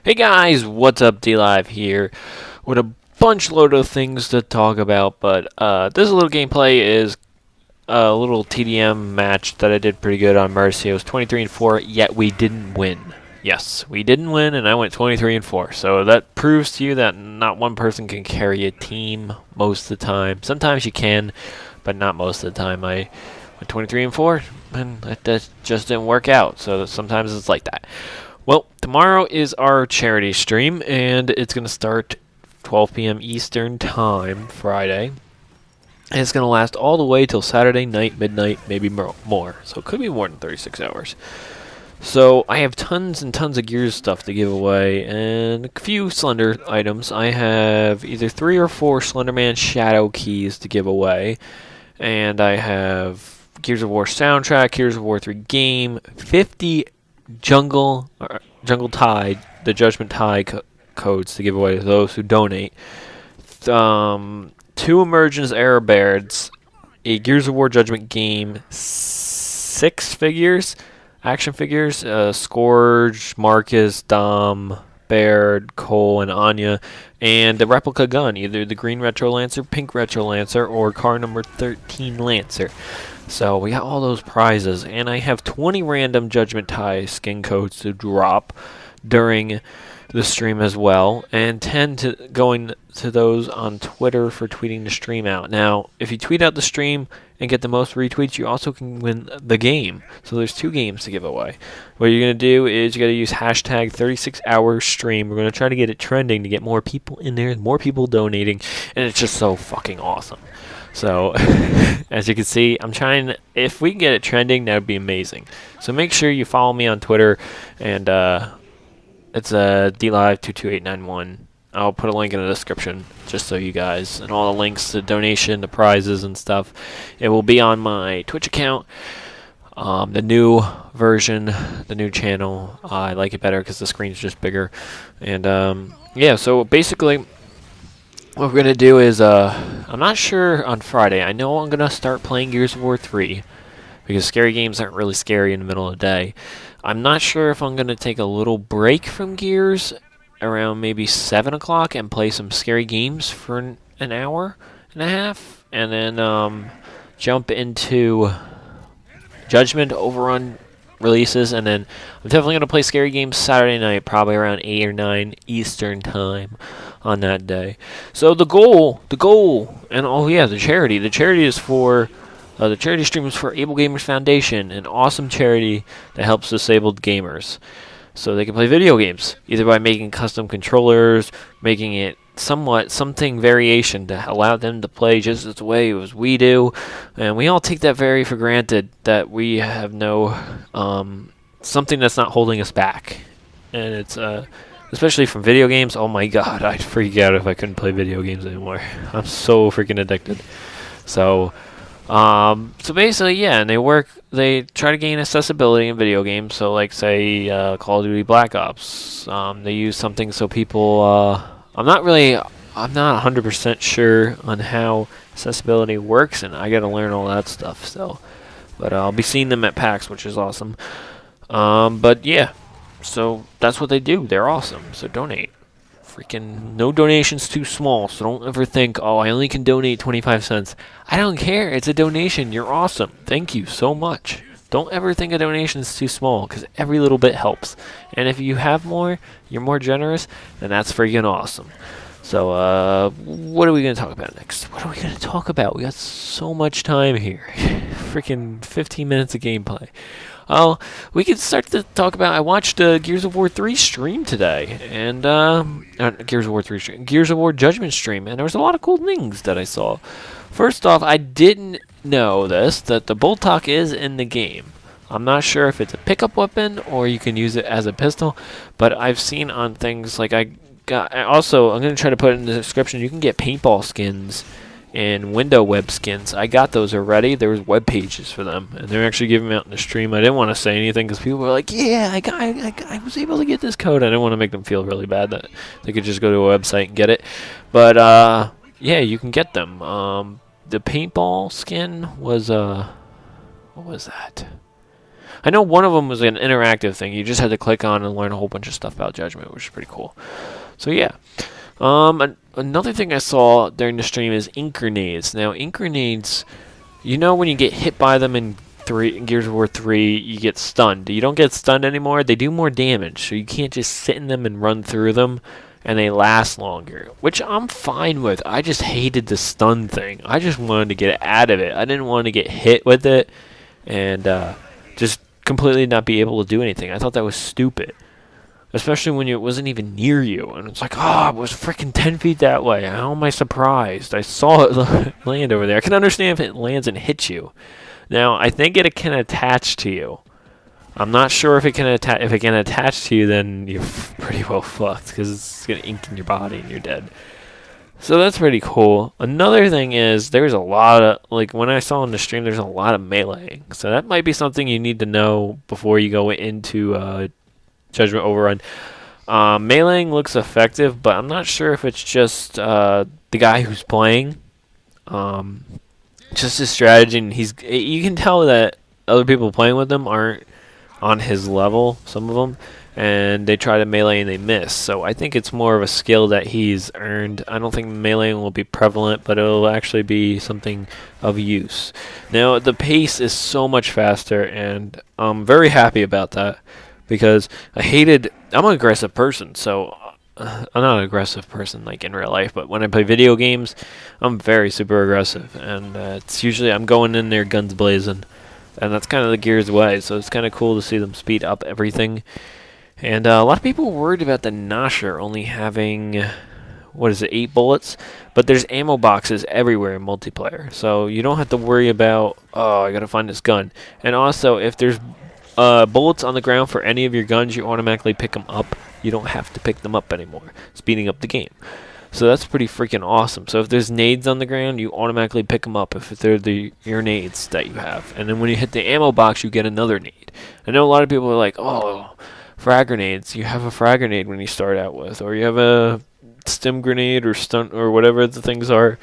Hey guys, what's up? D-Live here with a bunch load of things to talk about, but this little gameplay is a little TDM match that I did pretty good on Mercy. It was 23-4, yet we didn't win. Yes, we didn't win, and I went 23-4. So that proves to you that not one person can carry a team most of the time. Sometimes you can, but not most of the time. I went 23-4, and that just didn't work out. So sometimes it's like that. Well, tomorrow is our charity stream, and it's going to start 12 p.m. Eastern Time, Friday. And it's going to last all the way till Saturday night, midnight, maybe more. So it could be more than 36 hours. So I have tons and tons of Gears stuff to give away, and a few Slender items. I have either 3 or 4 Slenderman Shadow keys to give away, and I have Gears of War soundtrack, Gears of War 3 game, 50 Jungle Tide, the Judgment Tide codes to give away to those who donate. 2 Emergence Error Beards, a Gears of War Judgment game, 6 figures, action figures, Scourge, Marcus, Dom, Baird, Cole, and Anya, and a replica gun, either the green Retro Lancer, pink Retro Lancer, or car number 13 Lancer. So we got all those prizes, and I have 20 random Judgment Tie skin codes to drop during the stream as well, and 10 to going to those on Twitter for tweeting the stream out. Now, if you tweet out the stream and get the most retweets, you also can win the game. So there's 2 games to give away. What you're going to do is you got to use hashtag 36hourstream. We're going to try to get it trending to get more people in there, more people donating, and it's just so fucking awesome. So, as you can see, I'm trying, if we can get it trending, that would be amazing. So make sure you follow me on Twitter, and it's DLive22891. I'll put a link in the description, just so you guys, and all the links to donation, the prizes and stuff. It will be on my Twitch account, the new version, the new channel. I like it better because the screen's just bigger. And, yeah, so basically what we're going to do is, I'm not sure on Friday. I know I'm going to start playing Gears of War 3, because scary games aren't really scary in the middle of the day. I'm not sure if I'm going to take a little break from Gears around maybe 7 o'clock and play some scary games for an hour and a half, and then jump into Judgment Overrun releases, and then I'm definitely going to play scary games Saturday night, probably around 8 or 9 Eastern Time on that day. So the goal, and oh yeah, the charity is for, the charity stream is for Able Gamers Foundation, an awesome charity that helps disabled gamers, so they can play video games, either by making custom controllers, making it something variation to allow them to play just as the way as we do, and we all take that very for granted, that we have no, something that's not holding us back, and it's, especially from video games. Oh my god, I'd freak out if I couldn't play video games anymore. I'm so freaking addicted. So basically, yeah, and they try to gain accessibility in video games. So like, say, Call of Duty Black Ops, they use something so people, I'm not 100% sure on how accessibility works, and I gotta learn all that stuff still. But I'll be seeing them at PAX, which is awesome. But yeah, so that's what they do. They're awesome. So donate. Freaking no donation's too small, so don't ever think, oh, I only can donate 25 cents. I don't care. It's a donation. You're awesome. Thank you so much. Don't ever think a donation's too small, because every little bit helps. And if you have more, you're more generous, then that's freaking awesome. So, what are we going to talk about next? What are we going to talk about? We got so much time here. Freaking 15 minutes of gameplay. Oh, we could start to talk about, I watched Gears of War 3 stream today, and, Gears of War 3 stream, Gears of War Judgment stream, and there was a lot of cool things that I saw. First off, I didn't know that the Boltok is in the game. I'm not sure if it's a pickup weapon or you can use it as a pistol, but I've seen on things, like I'm going to try to put it in the description, you can get paintball skins and window web skins. I got those already. There was web pages for them, and they're actually giving them out in the stream. I didn't want to say anything because people were like, "Yeah, I was able to get this code." I didn't want to make them feel really bad that they could just go to a website and get it. But yeah, you can get them. The paintball skin was what was that? I know one of them was an interactive thing. You just had to click on and learn a whole bunch of stuff about Judgment, which is pretty cool. So yeah. Another thing I saw during the stream is ink grenades. Now, ink grenades, you know when you get hit by them in Gears of War 3, you get stunned. You don't get stunned anymore. They do more damage, so you can't just sit in them and run through them, and they last longer, which I'm fine with. I just hated the stun thing. I just wanted to get out of it. I didn't want to get hit with it and just completely not be able to do anything. I thought that was stupid. Especially when it wasn't even near you. And it's like, oh, it was freaking 10 feet that way. How am I surprised? I saw it land over there. I can understand if it lands and hits you. Now, I think it can attach to you. I'm not sure if it can attach. If it can attach to you, then you're pretty well fucked. Because it's going to ink in your body and you're dead. So that's pretty cool. Another thing is, there's a lot of, like, when I saw on the stream, there's a lot of meleeing. So that might be something you need to know before you go into Judgment Overrun. Meleeing looks effective, but I'm not sure if it's just the guy who's playing. Just his strategy, and you can tell that other people playing with him aren't on his level, some of them, and they try to melee and they miss. So I think it's more of a skill that he's earned. I don't think meleeing will be prevalent, but it'll actually be something of use. Now, the pace is so much faster, and I'm very happy about that. Because I'm an aggressive person, so I'm not an aggressive person like in real life, but when I play video games, I'm very super aggressive, and it's usually I'm going in there guns blazing, and that's kind of the Gears way, so it's kind of cool to see them speed up everything. And a lot of people were worried about the Gnasher only having, 8 bullets? But there's ammo boxes everywhere in multiplayer, so you don't have to worry about, oh, I gotta find this gun. And also, if there's bullets on the ground for any of your guns, you automatically pick them up. You don't have to pick them up anymore, speeding up the game. So that's pretty freaking awesome. So if there's nades on the ground, you automatically pick them up if they're your nades that you have. And then when you hit the ammo box, you get another nade. I know a lot of people are like, oh, frag grenades. You have a frag grenade when you start out with, or you have a stim grenade or stunt or whatever the things are.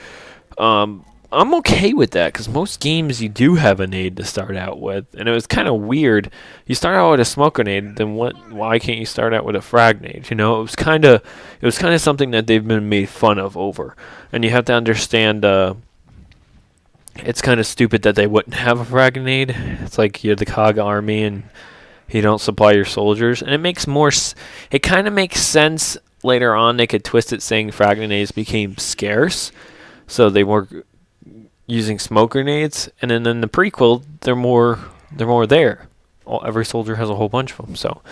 I'm okay with that, because most games you do have a nade to start out with, and it was kind of weird. You start out with a smoke grenade, then why can't you start out with a frag nade? You know, it was kind of something that they've been made fun of over, and you have to understand. It's kind of stupid that they wouldn't have a frag grenade. It's like you're the COG army and you don't supply your soldiers, and it kind of makes sense later on. They could twist it saying frag grenades became scarce, so they were using smoke grenades, and then in the prequel they're more there. Every soldier has a whole bunch of them, so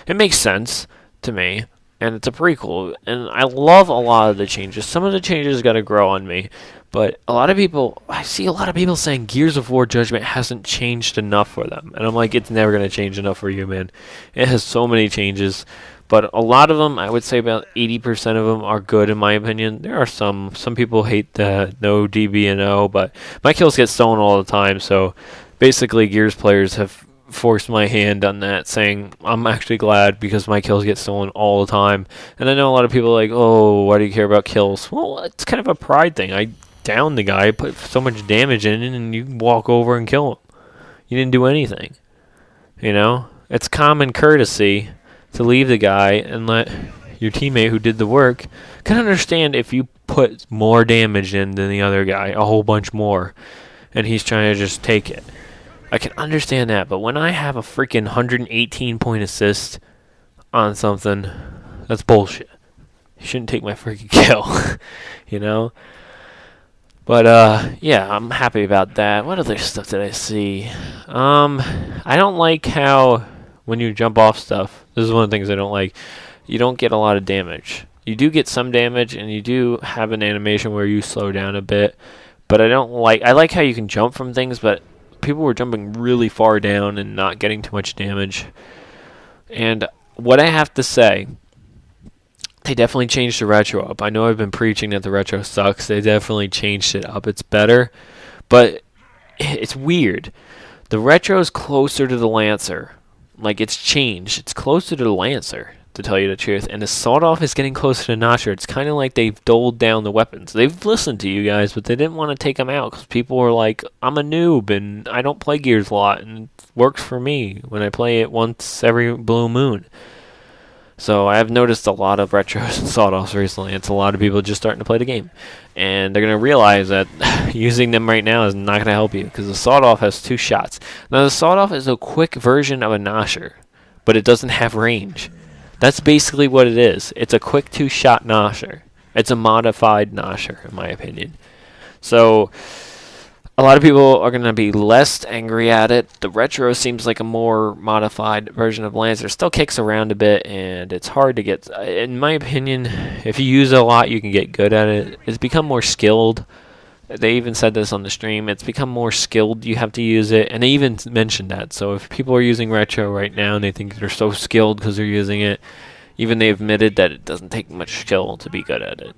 it makes sense to me, and it's a prequel, and I love a lot of the changes. Some of the changes got to grow on me, but I see a lot of people saying Gears of War Judgment hasn't changed enough for them, and I'm like, it's never going to change enough for you, man. It has so many changes. But a lot of them, I would say about 80% of them are good in my opinion. There are some people hate the no DB&O, but my kills get stolen all the time. So basically Gears players have forced my hand on that, saying I'm actually glad because my kills get stolen all the time. And I know a lot of people are like, oh, why do you care about kills? Well, it's kind of a pride thing. I downed the guy, put so much damage in it, and you walk over and kill him. You didn't do anything. You know? It's common courtesy to leave the guy and let your teammate who did the work. Can understand if you put more damage in than the other guy, a whole bunch more, and he's trying to just take it. I can understand that, but when I have a freaking 118 point assist on something, that's bullshit. You shouldn't take my freaking kill, you know? But, yeah, I'm happy about that. What other stuff did I see? I don't like how when you jump off stuff, this is one of the things I don't like, you don't get a lot of damage. You do get some damage, and you do have an animation where you slow down a bit, but I like how you can jump from things, but people were jumping really far down and not getting too much damage. And what I have to say, they definitely changed the retro up. I know I've been preaching that the retro sucks. They definitely changed it up. It's better, but it's weird. The retro is closer to the Lancer. Like, it's changed. It's closer to the Lancer. to tell you the truth. And the sawed-off is getting closer to Nosher. It's kind of like they've doled down the weapons. They've listened to you guys, but they didn't want to take them out because people were like, I'm a noob and I don't play Gears a lot, and it works for me when I play it once every blue moon. So I've noticed a lot of retros and sawed-offs recently. It's a lot of people just starting to play the game. And they're going to realize that using them right now is not going to help you because the sawed-off has 2 shots. Now, the sawed-off is a quick version of a Nosher, but it doesn't have range. That's basically what it is. It's a quick 2-shot Nosher. It's a modified Nosher, in my opinion. So a lot of people are going to be less angry at it. The retro seems like a more modified version of Lancer. It still kicks around a bit, and it's hard to get. In my opinion, if you use it a lot, you can get good at it. It's become more skilled. They even said this on the stream. It's become more skilled. You have to use it, and they even mentioned that. So if people are using retro right now and they think they're so skilled because they're using it, even they admitted that it doesn't take much skill to be good at it.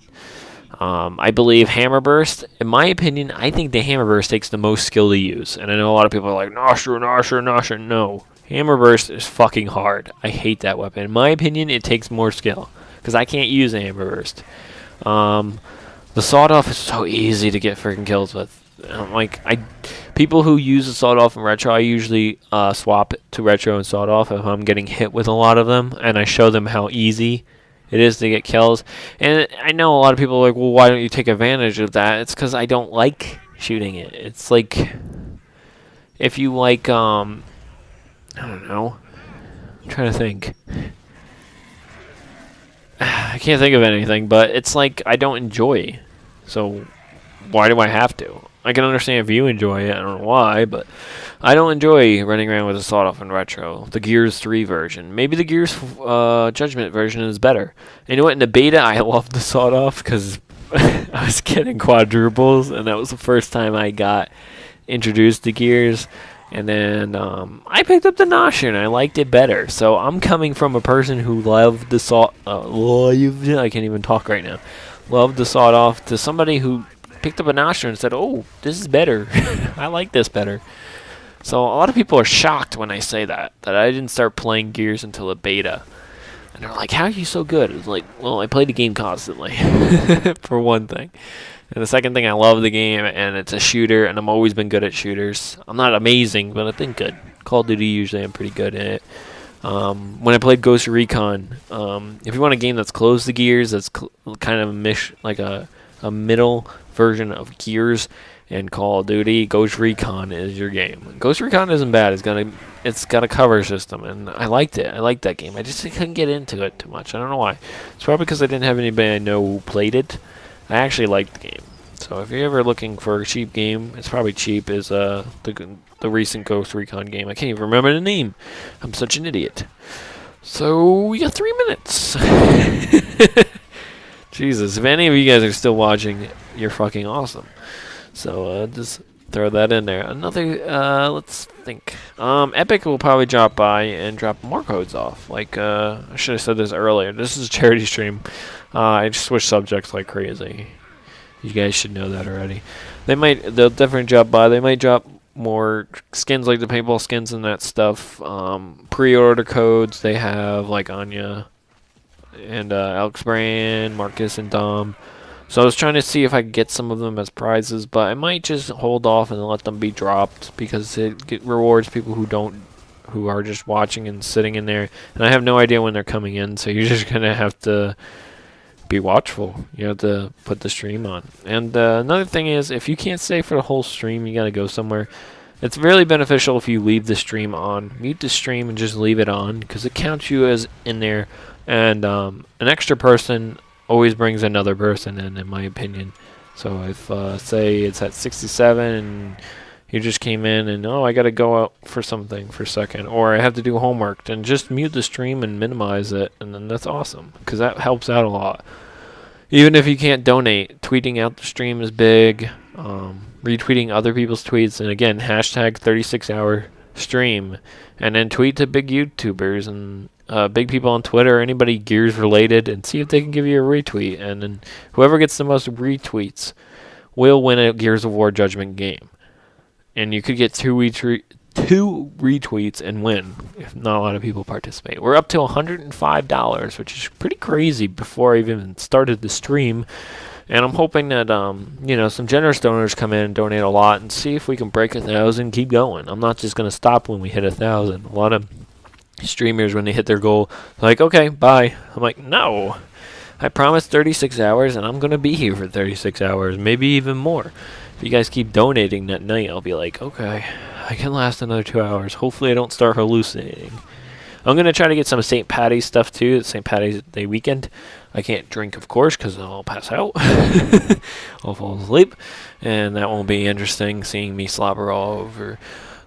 I believe Hammer Burst, in my opinion, I think the Hammer Burst takes the most skill to use. And I know a lot of people are like, Nosher. No. Hammer Burst is fucking hard. I hate that weapon. In my opinion, it takes more skill. Because I can't use a Hammer Burst. The sawed-off is so easy to get freaking kills with. People who use the sawed-off in retro, I usually swap it to retro and sawed-off if I'm getting hit with a lot of them. And I show them how easy it is to get kills. And I know a lot of people are like, well, why don't you take advantage of that? It's because I don't like shooting it. It's like, if you like, I don't know. I'm trying to think. I can't think of anything, but it's like I don't enjoy. So why do I have to? I can understand if you enjoy it. I don't know why, but I don't enjoy running around with a sawed-off in retro. The Gears 3 version. Maybe the Gears Judgment version is better. And you know what? In the beta, I loved the sawed-off because I was getting quadruples, and that was the first time I got introduced to Gears. And then I picked up the Nosher, and I liked it better. So I'm coming from a person who loved the I can't even talk right now. Loved the sawed-off to somebody who picked up a Nosher and said, oh, this is better. I like this better. So a lot of people are shocked when I say that I didn't start playing Gears until the beta. And they're like, how are you so good? It's like, well, I play the game constantly, for one thing. And the second thing, I love the game, and it's a shooter, and I've always been good at shooters. I'm not amazing, but I've been good. Call of Duty, usually I'm pretty good at it. When I played Ghost Recon, if you want a game that's close to Gears, that's kind of like a middle version of Gears and Call of Duty, Ghost Recon is your game. Ghost Recon isn't bad. It's got a cover system, and I liked it. I liked that game. I just couldn't get into it too much. I don't know why. It's probably because I didn't have anybody I know who played it. I actually liked the game. So if you're ever looking for a cheap game, it's probably cheap, is the recent Ghost Recon game. I can't even remember the name. I'm such an idiot. So we got 3 minutes. Jesus, if any of you guys are still watching, you're fucking awesome. So just throw that in there. Another, let's think. Epic will probably drop by and drop more codes off. Like, I should have said this earlier. This is a charity stream. I just switch subjects like crazy. You guys should know that already. They'll definitely drop by. They might drop more skins like the paintball skins and that stuff. Pre-order codes they have, like Anya and Alex Brand, Marcus and Dom. So I was trying to see if I could get some of them as prizes, but I might just hold off and let them be dropped because it rewards people who are just watching and sitting in there. And I have no idea when they're coming in, so you're just gonna have to be watchful. You have to put the stream on. And another thing is, if you can't stay for the whole stream, you gotta go somewhere. It's really beneficial if you leave the stream on. Mute the stream and just leave it on, because it counts you as in there. And an extra person always brings another person in my opinion. So if, say, it's at 67 and you just came in and, oh, I gotta go out for something for a second, or I have to do homework, then just mute the stream and minimize it, and then that's awesome, because that helps out a lot. Even if you can't donate, tweeting out the stream is big. Retweeting other people's tweets, and again, hashtag 36-hour stream, and then tweet to big YouTubers and big people on Twitter, anybody Gears related, and see if they can give you a retweet. And then whoever gets the most retweets will win a Gears of War Judgment game. And you could get two 2 retweets and win if not a lot of people participate. We're up to $105, which is pretty crazy before I even started the stream. And I'm hoping that, some generous donors come in and donate a lot and see if we can break 1,000, keep going. I'm not just going to stop when we hit 1,000. A lot of streamers, when they hit their goal, like, okay, bye. I'm like, no. I promised 36 hours, and I'm going to be here for 36 hours, maybe even more. If you guys keep donating that night, I'll be like, okay, I can last another 2 hours. Hopefully I don't start hallucinating. I'm going to try to get some St. Patty's stuff, too. It's St. Patty's Day weekend. I can't drink, of course, because I'll pass out. I'll fall asleep. And that won't be interesting, seeing me slobber all over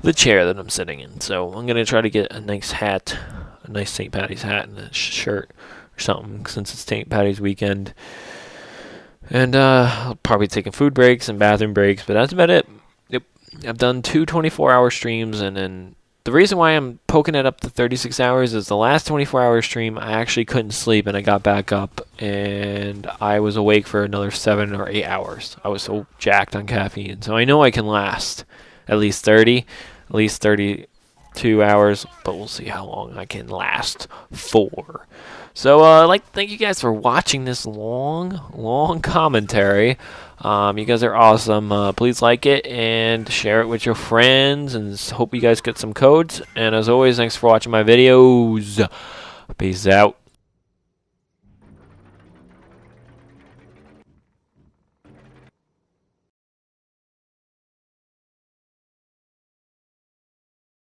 the chair that I'm sitting in. So I'm going to try to get a nice hat, a nice St. Patty's hat and a shirt or something, since it's St. Patty's weekend. And I'll probably taking food breaks and bathroom breaks, but that's about it. Yep, I've done 2 24-hour streams, and then the reason why I'm poking it up to 36 hours is the last 24-hour stream, I actually couldn't sleep, and I got back up, and I was awake for another 7 or 8 hours. I was so jacked on caffeine, so I know I can last at least 32 hours, but we'll see how long I can last for. So I'd like to thank you guys for watching this long commentary. You guys are awesome. Please like it and share it with your friends, and hope you guys get some codes. And as always, thanks for watching my videos. Peace out.